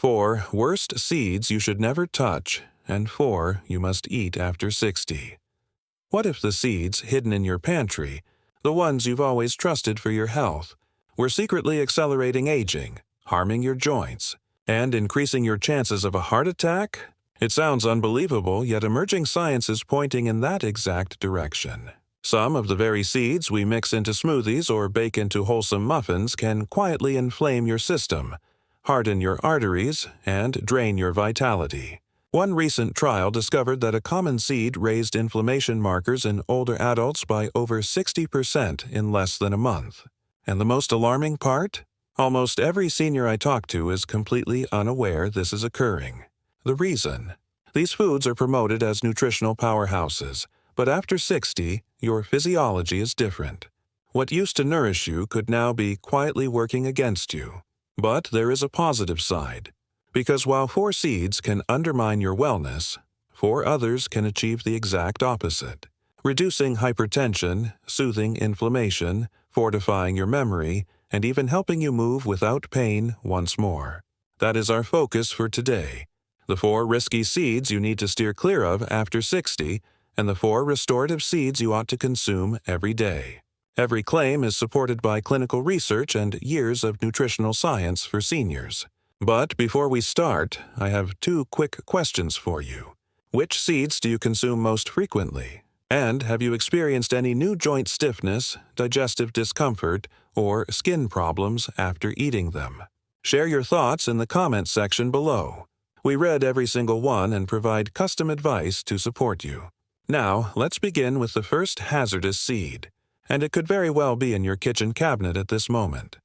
4 worst seeds you should never touch, and 4 you must eat after 60. What if the seeds hidden in your pantry, the ones you've always trusted for your health, were secretly accelerating aging, harming your joints, and increasing your chances of a heart attack? It sounds unbelievable, yet emerging science is pointing in that exact direction. Some of the very seeds we mix into smoothies or bake into wholesome muffins can quietly inflame your system, harden your arteries, and drain your vitality. One recent trial discovered that a common seed raised inflammation markers in older adults by over 60% in less than a month. And the most alarming part? Almost every senior I talk to is completely unaware this is occurring. The reason? These foods are promoted as nutritional powerhouses, but after 60, your physiology is different. What used to nourish you could now be quietly working against you. But there is a positive side. Because while 4 seeds can undermine your wellness, 4 others can achieve the exact opposite, reducing hypertension, soothing inflammation, fortifying your memory, and even helping you move without pain once more. That is our focus for today. The 4 risky seeds you need to steer clear of after 60, and the 4 restorative seeds you ought to consume every day. Every claim is supported by clinical research and years of nutritional science for seniors. But before we start, I have 2 quick questions for you. Which seeds do you consume most frequently? And have you experienced any new joint stiffness, digestive discomfort, or skin problems after eating them? Share your thoughts in the comments section below. We read every single one and provide custom advice to support you. Now, let's begin with the first hazardous seed, and it could very well be in your kitchen cabinet at this moment.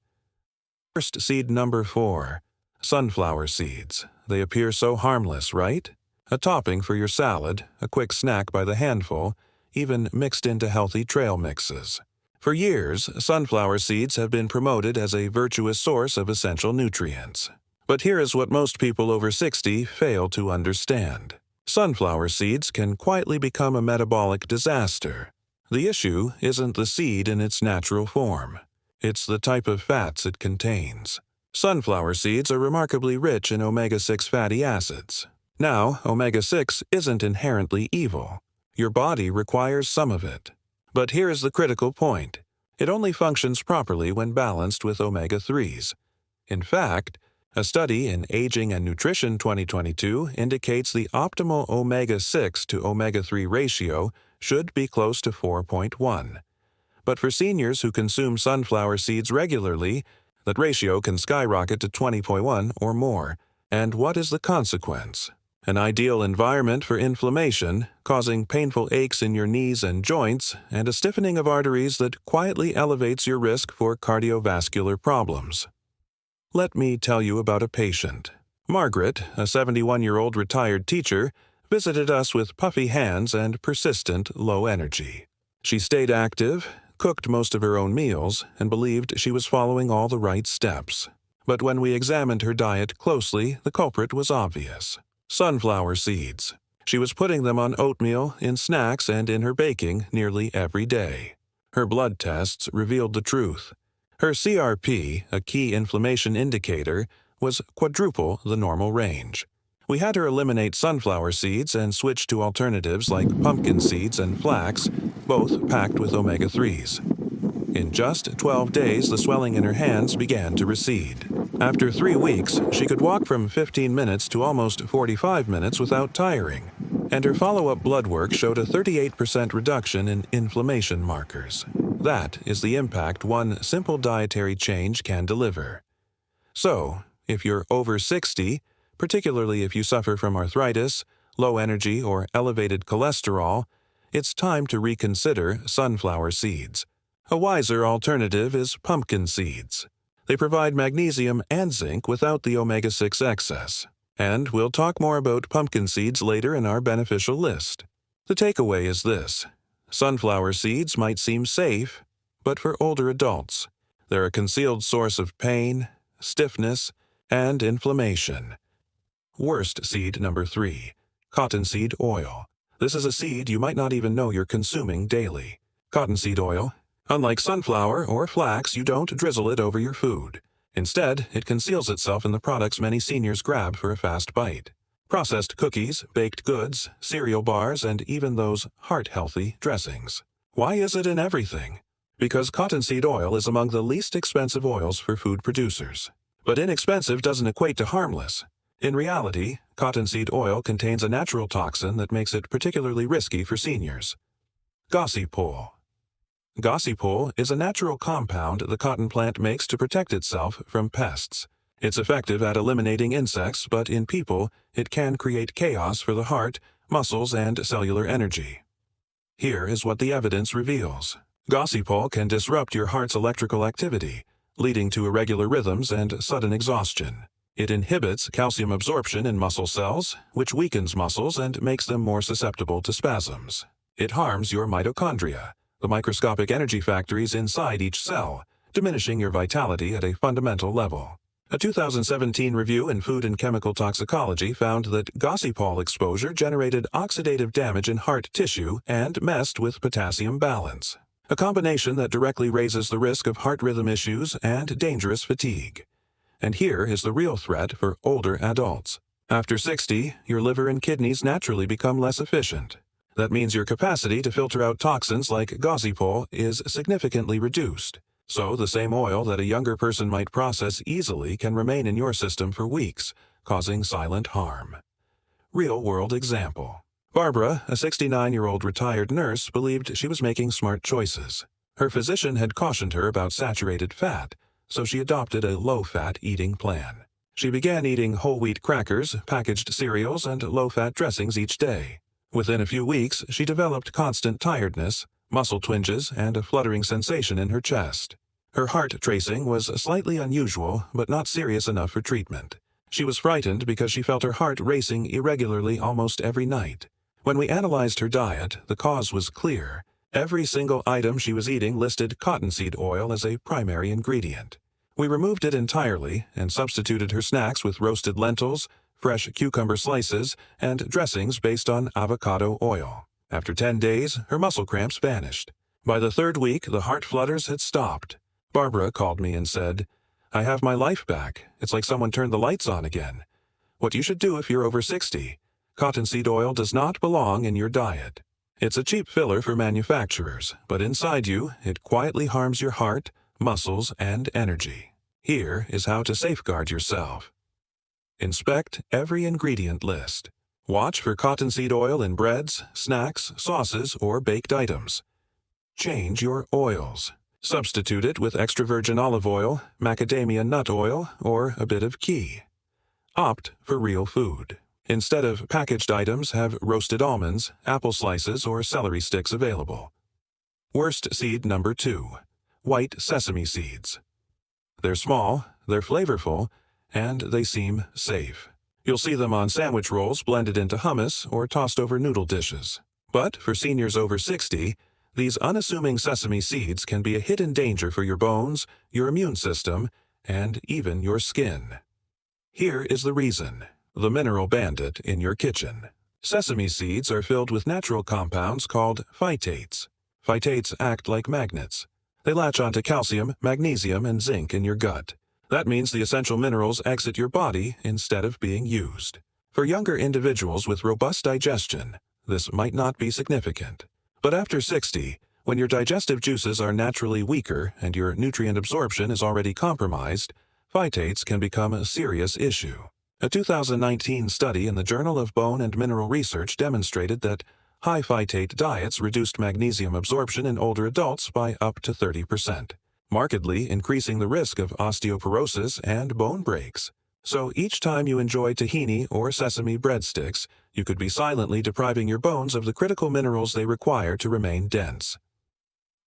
First seed number 4. Sunflower seeds. They appear so harmless, right? A topping for your salad, a quick snack by the handful, even mixed into healthy trail mixes. For years, sunflower seeds have been promoted as a virtuous source of essential nutrients. But here is what most people over 60 fail to understand. Sunflower seeds can quietly become a metabolic disaster. The issue isn't the seed in its natural form. It's the type of fats it contains. Sunflower seeds are remarkably rich in omega-6 fatty acids. Now, omega-6 isn't inherently evil. Your body requires some of it. But here is the critical point. It only functions properly when balanced with omega-3s. In fact, a study in Aging and Nutrition 2022 indicates the optimal omega-6 to omega-3 ratio should be close to 4.1. But for seniors who consume sunflower seeds regularly, that ratio can skyrocket to 20.1 or more. And what is the consequence? An ideal environment for inflammation, causing painful aches in your knees and joints, and a stiffening of arteries that quietly elevates your risk for cardiovascular problems. Let me tell you about a patient. Margaret, a 71-year-old retired teacher, visited us with puffy hands and persistent low energy. She stayed active, cooked most of her own meals, and believed she was following all the right steps. But when we examined her diet closely, the culprit was obvious. Sunflower seeds. She was putting them on oatmeal, in snacks, and in her baking nearly every day. Her blood tests revealed the truth. Her CRP, a key inflammation indicator, was quadruple the normal range. We had her eliminate sunflower seeds and switch to alternatives like pumpkin seeds and flax, both packed with omega-3s. In just 12 days, the swelling in her hands began to recede. After 3 weeks, she could walk from 15 minutes to almost 45 minutes without tiring, and her follow-up blood work showed a 38% reduction in inflammation markers. That is the impact one simple dietary change can deliver. So, if you're over 60, particularly if you suffer from arthritis, low energy, or elevated cholesterol, it's time to reconsider sunflower seeds. A wiser alternative is pumpkin seeds. They provide magnesium and zinc without the omega-6 excess. And we'll talk more about pumpkin seeds later in our beneficial list. The takeaway is this. Sunflower seeds might seem safe, but for older adults, they're a concealed source of pain, stiffness, and inflammation. Worst seed number 3. Cottonseed oil. This is a seed you might not even know you're consuming daily. Cottonseed oil. Unlike sunflower or flax, you don't drizzle it over your food. Instead, it conceals itself in the products many seniors grab for a fast bite. Processed cookies, baked goods, cereal bars, and even those heart-healthy dressings. Why is it in everything? Because cottonseed oil is among the least expensive oils for food producers. But inexpensive doesn't equate to harmless. In reality, cottonseed oil contains a natural toxin that makes it particularly risky for seniors. Gossypol. Gossypol is a natural compound the cotton plant makes to protect itself from pests. It's effective at eliminating insects, but in people, it can create chaos for the heart, muscles, and cellular energy. Here is what the evidence reveals. Gossypol can disrupt your heart's electrical activity, leading to irregular rhythms and sudden exhaustion. It inhibits calcium absorption in muscle cells, which weakens muscles and makes them more susceptible to spasms. It harms your mitochondria, the microscopic energy factories inside each cell, diminishing your vitality at a fundamental level. A 2017 review in Food and Chemical Toxicology found that Gossypol exposure generated oxidative damage in heart tissue and messed with potassium balance, a combination that directly raises the risk of heart rhythm issues and dangerous fatigue. And here is the real threat for older adults. After 60, your liver and kidneys naturally become less efficient. That means your capacity to filter out toxins like Gossypol is significantly reduced. So the same oil that a younger person might process easily can remain in your system for weeks, causing silent harm. Real-world example. Barbara, a 69-year-old retired nurse, believed she was making smart choices. Her physician had cautioned her about saturated fat, so she adopted a low-fat eating plan. She began eating whole wheat crackers, packaged cereals, and low-fat dressings each day. Within a few weeks, she developed constant tiredness, muscle twinges, and a fluttering sensation in her chest. Her heart tracing was slightly unusual, but not serious enough for treatment. She was frightened because she felt her heart racing irregularly almost every night. When we analyzed her diet, the cause was clear. Every single item she was eating listed cottonseed oil as a primary ingredient. We removed it entirely and substituted her snacks with roasted lentils, fresh cucumber slices, and dressings based on avocado oil. After 10 days, her muscle cramps vanished. By the third week, the heart flutters had stopped. Barbara called me and said, "I have my life back. It's like someone turned the lights on again." What you should do if you're over 60. Cottonseed oil does not belong in your diet. It's a cheap filler for manufacturers, but inside you, it quietly harms your heart, muscles, and energy. Here is how to safeguard yourself. Inspect every ingredient list. Watch for cottonseed oil in breads, snacks, sauces, or baked items. Change your oils. Substitute it with extra virgin olive oil, macadamia nut oil, or a bit of ghee. Opt for real food. Instead of packaged items, have roasted almonds, apple slices, or celery sticks available. Worst seed number 2. White sesame seeds. They're small, they're flavorful, and they seem safe. You'll see them on sandwich rolls blended into hummus or tossed over noodle dishes. But for seniors over 60, these unassuming sesame seeds can be a hidden danger for your bones, your immune system, and even your skin. Here is the reason: the mineral bandit in your kitchen. Sesame seeds are filled with natural compounds called phytates. Phytates act like magnets. They latch onto calcium, magnesium, and zinc in your gut. That means the essential minerals exit your body instead of being used. For younger individuals with robust digestion, this might not be significant. But after 60, when your digestive juices are naturally weaker and your nutrient absorption is already compromised, phytates can become a serious issue. A 2019 study in the Journal of Bone and Mineral Research demonstrated that high phytate diets reduced magnesium absorption in older adults by up to 30%. Markedly increasing the risk of osteoporosis and bone breaks. So each time you enjoy tahini or sesame breadsticks, you could be silently depriving your bones of the critical minerals they require to remain dense.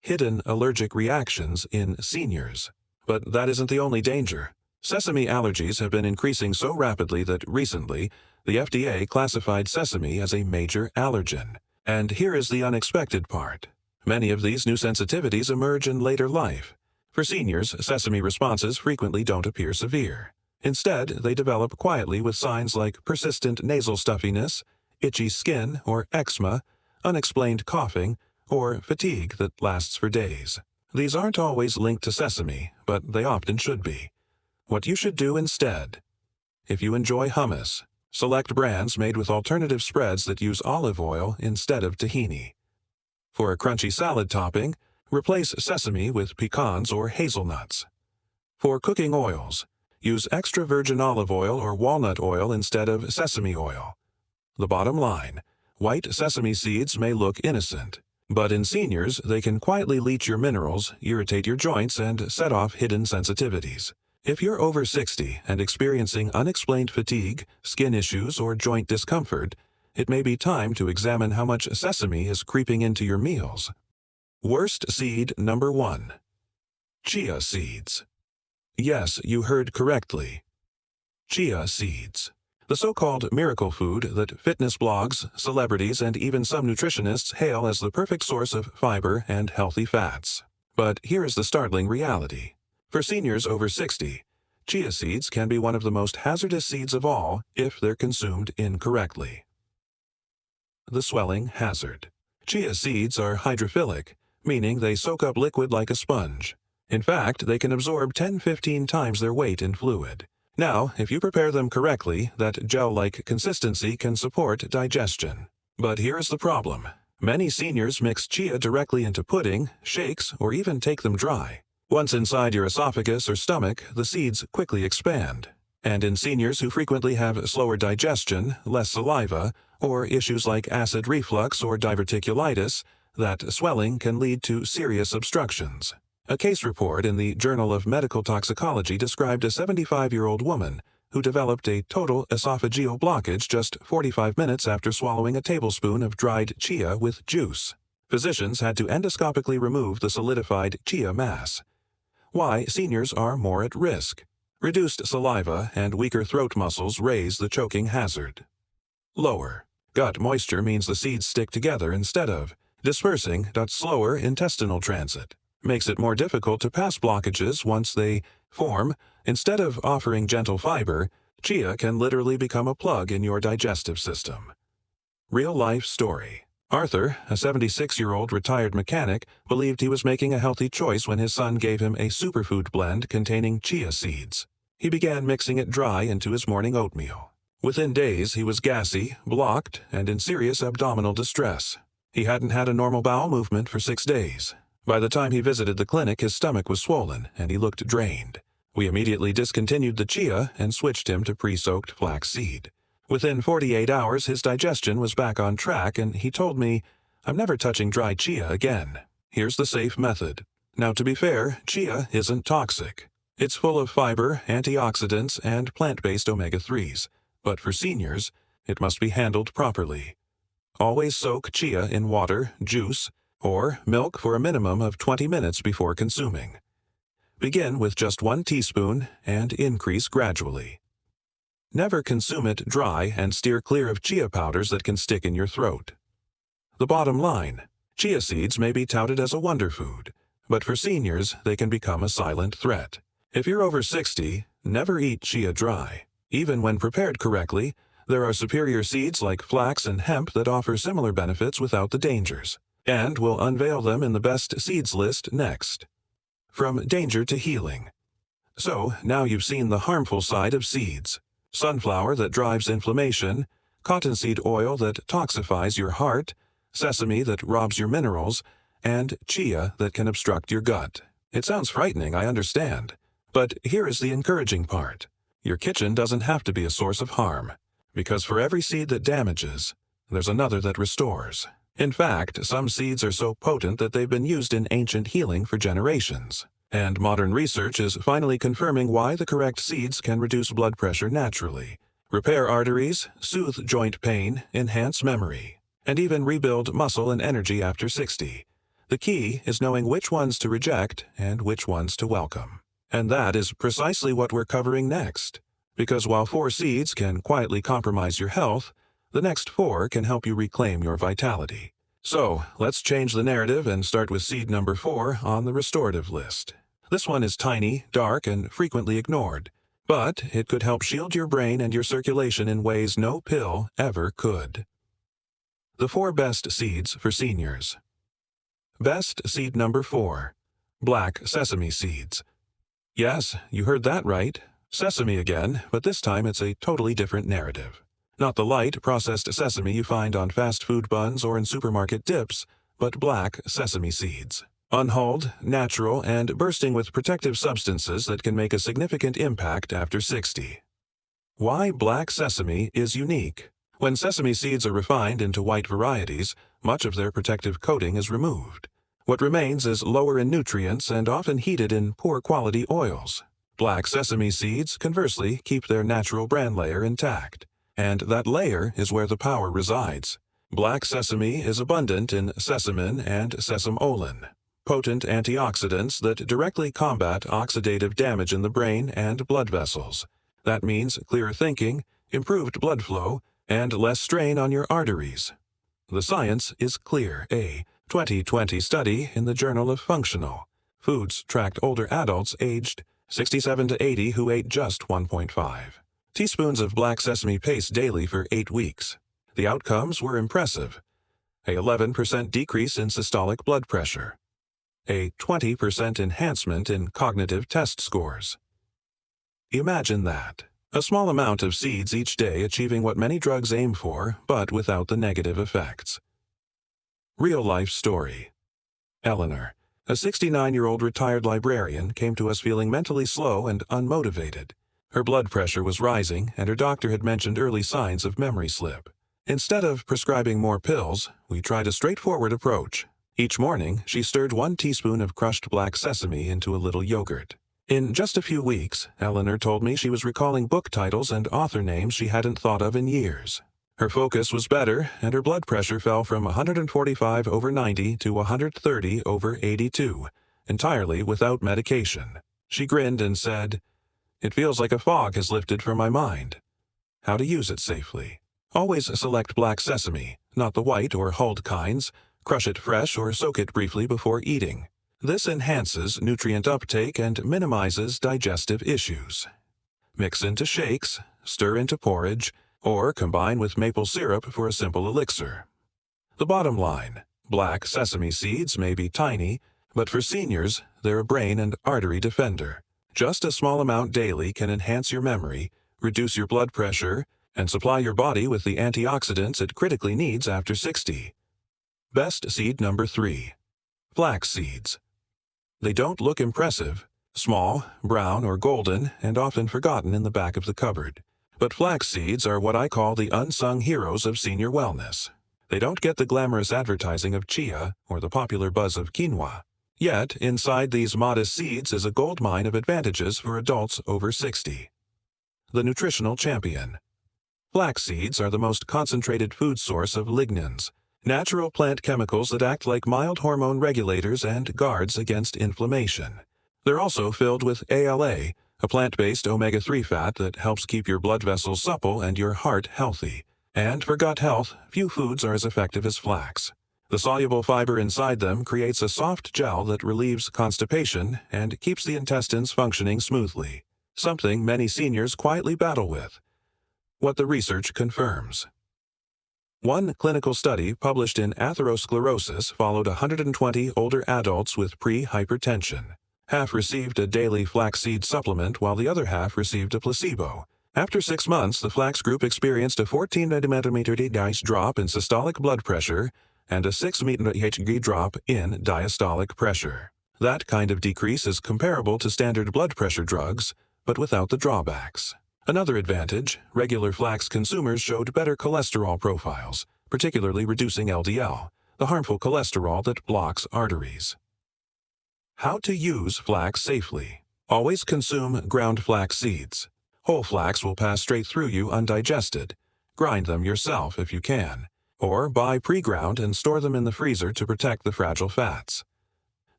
Hidden allergic reactions in seniors. But that isn't the only danger. Sesame allergies have been increasing so rapidly that recently, the FDA classified sesame as a major allergen. And here is the unexpected part. Many of these new sensitivities emerge in later life. For seniors, sesame responses frequently don't appear severe. Instead, they develop quietly with signs like persistent nasal stuffiness, itchy skin or eczema, unexplained coughing, or fatigue that lasts for days. These aren't always linked to sesame, but they often should be. What you should do instead. If you enjoy hummus, select brands made with alternative spreads that use olive oil instead of tahini. For a crunchy salad topping, replace sesame with pecans or hazelnuts. For cooking oils, use extra virgin olive oil or walnut oil instead of sesame oil. The bottom line: white sesame seeds may look innocent, but in seniors they can quietly leach your minerals, irritate your joints, and set off hidden sensitivities. If you're over 60 and experiencing unexplained fatigue, skin issues, or joint discomfort, it may be time to examine how much sesame is creeping into your meals. Worst seed number 1. Chia seeds. Yes, you heard correctly. Chia seeds. The so-called miracle food that fitness blogs, celebrities, and even some nutritionists hail as the perfect source of fiber and healthy fats. But here is the startling reality. For seniors over 60, chia seeds can be one of the most hazardous seeds of all if they're consumed incorrectly. The swelling hazard. Chia seeds are hydrophilic, meaning they soak up liquid like a sponge. In fact, they can absorb 10-15 times their weight in fluid. Now, if you prepare them correctly, that gel-like consistency can support digestion. But here's the problem. Many seniors mix chia directly into pudding, shakes, or even take them dry. Once inside your esophagus or stomach, the seeds quickly expand. And in seniors who frequently have slower digestion, less saliva, or issues like acid reflux or diverticulitis, that swelling can lead to serious obstructions. A case report in the Journal of Medical Toxicology described a 75-year-old woman who developed a total esophageal blockage just 45 minutes after swallowing a tablespoon of dried chia with juice. Physicians had to endoscopically remove the solidified chia mass. Why seniors are more at risk. Reduced saliva and weaker throat muscles raise the choking hazard. Lower gut moisture means the seeds stick together instead of dispersing. Slower intestinal transit makes it more difficult to pass blockages once they form. Instead of offering gentle fiber, chia can literally become a plug in your digestive system. Real-life story. Arthur, a 76-year-old retired mechanic, believed he was making a healthy choice when his son gave him a superfood blend containing chia seeds. He began mixing it dry into his morning oatmeal. Within days, he was gassy, blocked, and in serious abdominal distress. He hadn't had a normal bowel movement for 6 days. By the time he visited the clinic, his stomach was swollen, and he looked drained. We immediately discontinued the chia and switched him to pre-soaked flaxseed. Within 48 hours, his digestion was back on track, and he told me, "I'm never touching dry chia again." Here's the safe method. Now, to be fair, chia isn't toxic. It's full of fiber, antioxidants, and plant-based omega-3s. But for seniors, it must be handled properly. Always soak chia in water, juice, or milk for a minimum of 20 minutes before consuming. Begin with just 1 teaspoon and increase gradually. Never consume it dry and steer clear of chia powders that can stick in your throat. The bottom line: chia seeds may be touted as a wonder food, but for seniors, they can become a silent threat. If you're over 60, never eat chia dry. Even when prepared correctly, there are superior seeds like flax and hemp that offer similar benefits without the dangers. And we'll unveil them in the best seeds list next. From danger to healing. So, now you've seen the harmful side of seeds. Sunflower that drives inflammation, cottonseed oil that toxifies your heart, sesame that robs your minerals, and chia that can obstruct your gut. It sounds frightening, I understand. But here is the encouraging part. Your kitchen doesn't have to be a source of harm, because for every seed that damages, there's another that restores. In fact, some seeds are so potent that they've been used in ancient healing for generations. And modern research is finally confirming why the correct seeds can reduce blood pressure naturally, repair arteries, soothe joint pain, enhance memory, and even rebuild muscle and energy after 60. The key is knowing which ones to reject and which ones to welcome. And that is precisely what we're covering next. Because while 4 seeds can quietly compromise your health, the next 4 can help you reclaim your vitality. So, let's change the narrative and start with seed number 4 on the restorative list. This one is tiny, dark, and frequently ignored, but it could help shield your brain and your circulation in ways no pill ever could. The 4 best seeds for seniors. Best seed number 4. Black sesame seeds. Yes, you heard that right. Sesame again, but this time it's a totally different narrative. Not the light, processed sesame you find on fast food buns or in supermarket dips, but black sesame seeds. Unhulled, natural, and bursting with protective substances that can make a significant impact after 60. Why black sesame is unique. When sesame seeds are refined into white varieties, much of their protective coating is removed. What remains is lower in nutrients and often heated in poor quality oils. Black sesame seeds, conversely, keep their natural bran layer intact. And that layer is where the power resides. Black sesame is abundant in sesamin and sesamolin, potent antioxidants that directly combat oxidative damage in the brain and blood vessels. That means clearer thinking, improved blood flow, and less strain on your arteries. The science is clear. A 2020 study in the Journal of Functional Foods tracked older adults aged 67 to 80 who ate just 1.5 teaspoons of black sesame paste daily for 8 weeks. The outcomes were impressive. A 11% decrease in systolic blood pressure. A 20% enhancement in cognitive test scores. Imagine that. A small amount of seeds each day achieving what many drugs aim for, but without the negative effects. Real-life story. Eleanor, a 69-year-old retired librarian, came to us feeling mentally slow and unmotivated. Her blood pressure was rising, and her doctor had mentioned early signs of memory slip. Instead of prescribing more pills, we tried a straightforward approach. Each morning, she stirred 1 teaspoon of crushed black sesame into a little yogurt. In just a few weeks, Eleanor told me she was recalling book titles and author names she hadn't thought of in years. Her focus was better, and her blood pressure fell from 145/90 to 130/82, entirely without medication. She grinned and said, "It feels like a fog has lifted from my mind." How to use it safely. Always select black sesame, not the white or hulled kinds. Crush it fresh or soak it briefly before eating. This enhances nutrient uptake and minimizes digestive issues. Mix into shakes, stir into porridge, or combine with maple syrup for a simple elixir. The bottom line, black sesame seeds may be tiny, but for seniors, they're a brain and artery defender. Just a small amount daily can enhance your memory, reduce your blood pressure, and supply your body with the antioxidants it critically needs after 60. Best seed number 3. Flax seeds. They don't look impressive, small, brown, or golden, and often forgotten in the back of the cupboard. But flax seeds are what I call the unsung heroes of senior wellness. They don't get the glamorous advertising of chia or the popular buzz of quinoa. Yet, inside these modest seeds is a goldmine of advantages for adults over 60. The nutritional champion. Flax seeds are the most concentrated food source of lignans, natural plant chemicals that act like mild hormone regulators and guards against inflammation. They're also filled with ALA, a plant-based omega-3 fat that helps keep your blood vessels supple and your heart healthy. And for gut health, few foods are as effective as flax. The soluble fiber inside them creates a soft gel that relieves constipation and keeps the intestines functioning smoothly, something many seniors quietly battle with. What the research confirms. One clinical study published in Atherosclerosis followed 120 older adults with pre-hypertension. Half received a daily flaxseed supplement while the other half received a placebo. After 6 months, the flax group experienced a 14 mm drop in systolic blood pressure and a 6 mm drop in diastolic pressure. That kind of decrease is comparable to standard blood pressure drugs, but without the drawbacks. Another advantage, regular flax consumers showed better cholesterol profiles, particularly reducing LDL, the harmful cholesterol that blocks arteries. How to use flax safely. Always consume ground flax seeds. Whole flax will pass straight through you undigested. Grind them yourself if you can, or buy pre-ground and store them in the freezer to protect the fragile fats.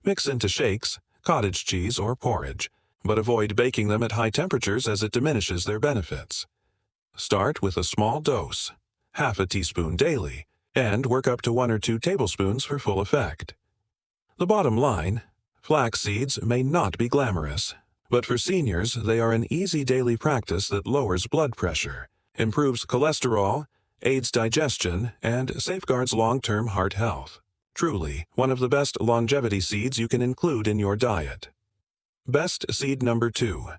Mix into shakes, cottage cheese, or porridge, but avoid baking them at high temperatures as it diminishes their benefits. Start with a small dose, half a teaspoon daily, and work up to 1 or 2 tablespoons for full effect. The bottom line, flax seeds may not be glamorous, but for seniors they are an easy daily practice that lowers blood pressure, improves cholesterol, aids digestion, and safeguards long-term heart health. Truly, one of the best longevity seeds you can include in your diet. Best seed number 2.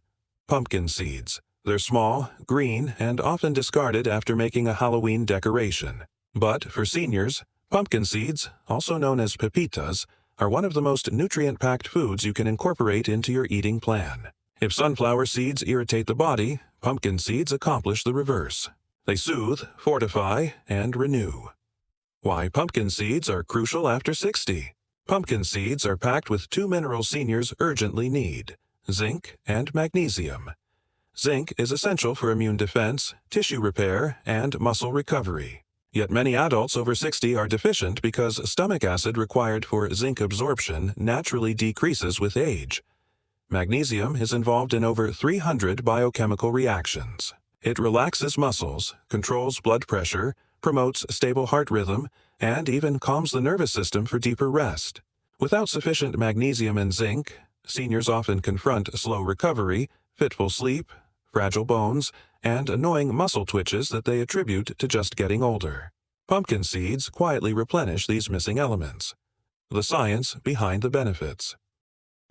pumpkin seeds. They're small, green, and often discarded after making a Halloween decoration. But for seniors, pumpkin seeds, also known as pepitas, are one of the most nutrient-packed foods you can incorporate into your eating plan. If sunflower seeds irritate the body, pumpkin seeds accomplish the reverse. They soothe, fortify, and renew. Why pumpkin seeds are crucial after 60. Pumpkin seeds are packed with two minerals seniors urgently need: zinc and magnesium. Zinc is essential for immune defense, tissue repair, and muscle recovery. Yet many adults over 60 are deficient because stomach acid required for zinc absorption naturally decreases with age. Magnesium is involved in over 300 biochemical reactions. It relaxes muscles, controls blood pressure, promotes stable heart rhythm, and even calms the nervous system for deeper rest. Without sufficient magnesium and zinc, seniors often confront slow recovery, fitful sleep, fragile bones, and annoying muscle twitches that they attribute to just getting older. Pumpkin seeds quietly replenish these missing elements. The science behind the benefits.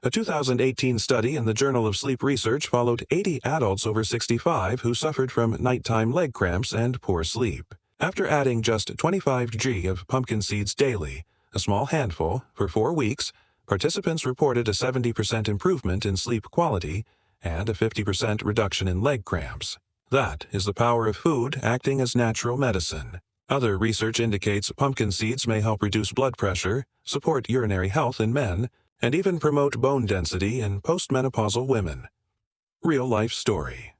A 2018 study in the Journal of Sleep Research followed 80 adults over 65 who suffered from nighttime leg cramps and poor sleep. After adding just 25 g of pumpkin seeds daily, a small handful, for 4 weeks, participants reported a 70% improvement in sleep quality and a 50% reduction in leg cramps. That is the power of food acting as natural medicine. Other research indicates pumpkin seeds may help reduce blood pressure, support urinary health in men, and even promote bone density in postmenopausal women. Real-life story.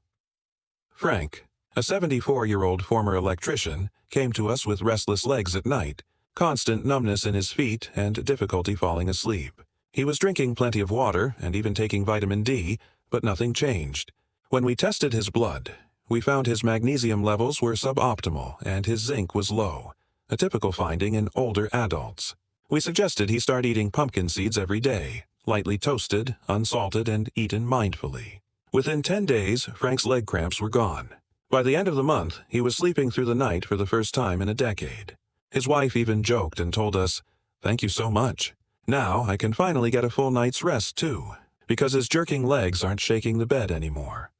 Frank, a 74-year-old former electrician, came to us with restless legs at night, constant numbness in his feet, and difficulty falling asleep. He was drinking plenty of water and even taking vitamin D, but nothing changed. When we tested his blood, we found his magnesium levels were suboptimal and his zinc was low, a typical finding in older adults. We suggested he start eating pumpkin seeds every day, lightly toasted, unsalted, and eaten mindfully. Within 10 days, Frank's leg cramps were gone. By the end of the month, he was sleeping through the night for the first time in a decade. His wife even joked and told us, "Thank you so much. Now I can finally get a full night's rest too, because his jerking legs aren't shaking the bed anymore."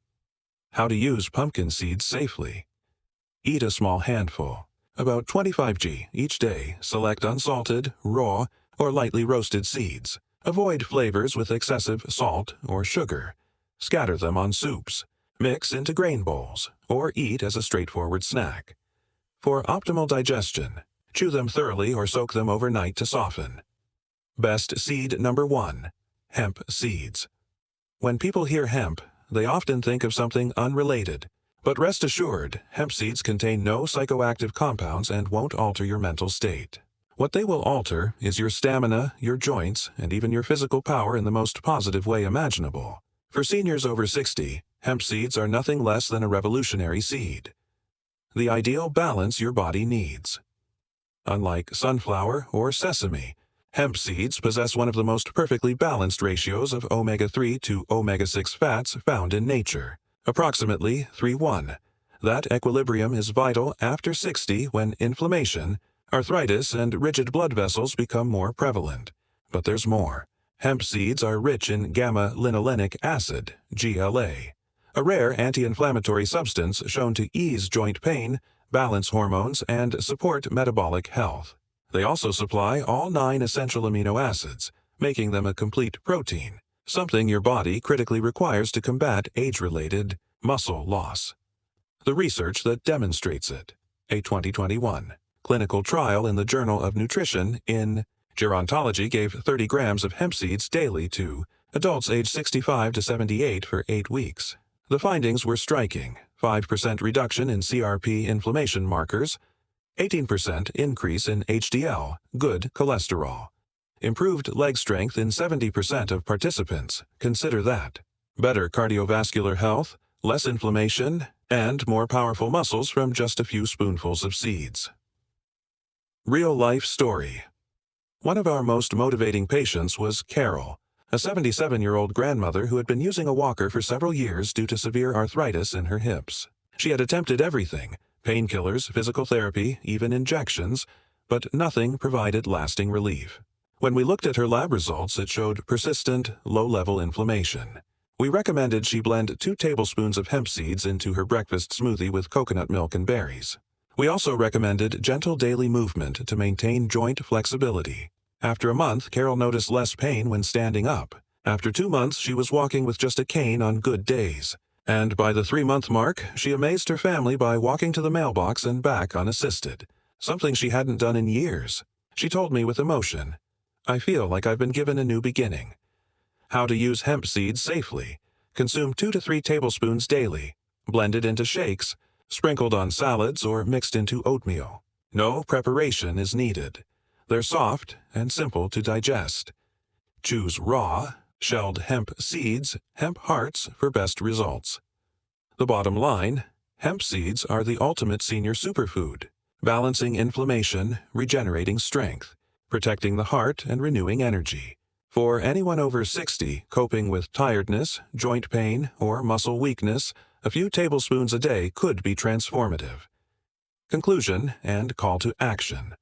How to use pumpkin seeds safely. Eat a small handful, about 25 g each day. Select unsalted, raw, or lightly roasted seeds. Avoid flavors with excessive salt or sugar. Scatter them on soups. Mix into grain bowls, or eat as a straightforward snack. For optimal digestion, chew them thoroughly or soak them overnight to soften. Best seed number 1. Hemp seeds. When people hear hemp, they often think of something unrelated. But rest assured, hemp seeds contain no psychoactive compounds and won't alter your mental state. What they will alter is your stamina, your joints, and even your physical power in the most positive way imaginable. For seniors over 60, hemp seeds are nothing less than a revolutionary seed. The ideal balance your body needs. Unlike sunflower or sesame, hemp seeds possess one of the most perfectly balanced ratios of omega-3 to omega-6 fats found in nature, approximately 3:1. That equilibrium is vital after 60 when inflammation, arthritis, and rigid blood vessels become more prevalent. But there's more. Hemp seeds are rich in gamma-linolenic acid, GLA, a rare anti-inflammatory substance shown to ease joint pain, balance hormones, and support metabolic health. They also supply all 9 essential amino acids, making them a complete protein, something your body critically requires to combat age-related muscle loss. The research that demonstrates it. A 2021 clinical trial in the Journal of Nutrition in Gerontology gave 30 grams of hemp seeds daily to adults aged 65 to 78 for 8 weeks. The findings were striking: 5% reduction in CRP inflammation markers, 18% increase in HDL, good cholesterol, improved leg strength in 70% of participants, consider that, better cardiovascular health, less inflammation, and more powerful muscles from just a few spoonfuls of seeds. Real-life story. One of our most motivating patients was Carol, a 77-year-old grandmother who had been using a walker for several years due to severe arthritis in her hips. She had attempted everything: painkillers, physical therapy, even injections, but nothing provided lasting relief. When we looked at her lab results, it showed persistent, low-level inflammation. We recommended she blend 2 tablespoons of hemp seeds into her breakfast smoothie with coconut milk and berries. We also recommended gentle daily movement to maintain joint flexibility. After a month, Carol noticed less pain when standing up. After 2 months, she was walking with just a cane on good days. And by the 3-month mark, she amazed her family by walking to the mailbox and back unassisted, something she hadn't done in years. She told me with emotion, "I feel like I've been given a new beginning." How to use hemp seeds safely. Consume 2 to 3 tablespoons daily. Blended into shakes, sprinkled on salads or mixed into oatmeal. No preparation is needed. They're soft and simple to digest. Choose raw, shelled hemp seeds, hemp hearts for best results. The bottom line, hemp seeds are the ultimate senior superfood, balancing inflammation, regenerating strength, protecting the heart and renewing energy. For anyone over 60 coping with tiredness, joint pain, or muscle weakness, a few tablespoons a day could be transformative. Conclusion and call to action.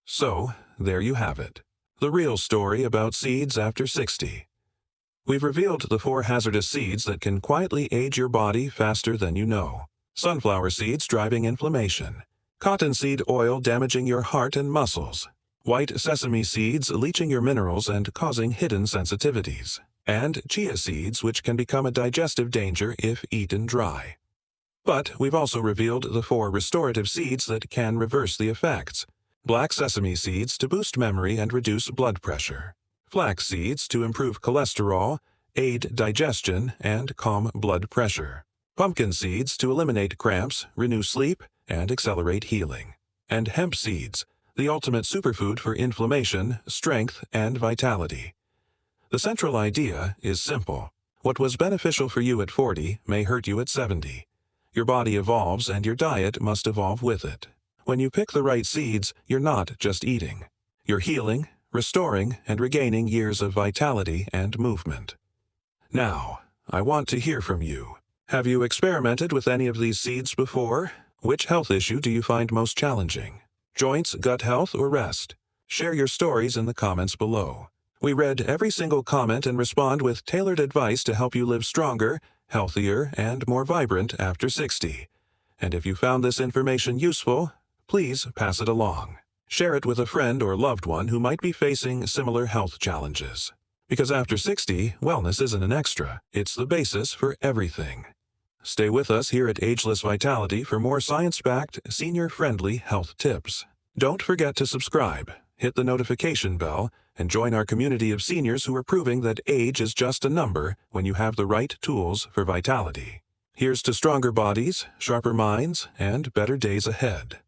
So, there you have it. The real story about seeds after 60. We've revealed the 4 hazardous seeds that can quietly age your body faster than you know. Sunflower seeds driving inflammation. Cottonseed oil damaging your heart and muscles. White sesame seeds leaching your minerals and causing hidden sensitivities. And chia seeds, which can become a digestive danger if eaten dry. But we've also revealed the 4 restorative seeds that can reverse the effects. Black sesame seeds to boost memory and reduce blood pressure. Flax seeds to improve cholesterol, aid digestion, and calm blood pressure. Pumpkin seeds to eliminate cramps, renew sleep, and accelerate healing. And hemp seeds, the ultimate superfood for inflammation, strength, and vitality. The central idea is simple. What was beneficial for you at 40 may hurt you at 70. Your body evolves and your diet must evolve with it. When you pick the right seeds, you're not just eating. You're healing, restoring, and regaining years of vitality and movement. Now, I want to hear from you. Have you experimented with any of these seeds before? Which health issue do you find most challenging? Joints, gut health, or rest? Share your stories in the comments below. We read every single comment and respond with tailored advice to help you live stronger, healthier, and more vibrant after 60. And if you found this information useful, please pass it along. Share it with a friend or loved one who might be facing similar health challenges. Because after 60, wellness isn't an extra, it's the basis for everything. Stay with us here at Ageless Vitality for more science-backed, senior-friendly health tips. Don't forget to subscribe, hit the notification bell, and join our community of seniors who are proving that age is just a number when you have the right tools for vitality. Here's to stronger bodies, sharper minds, and better days ahead.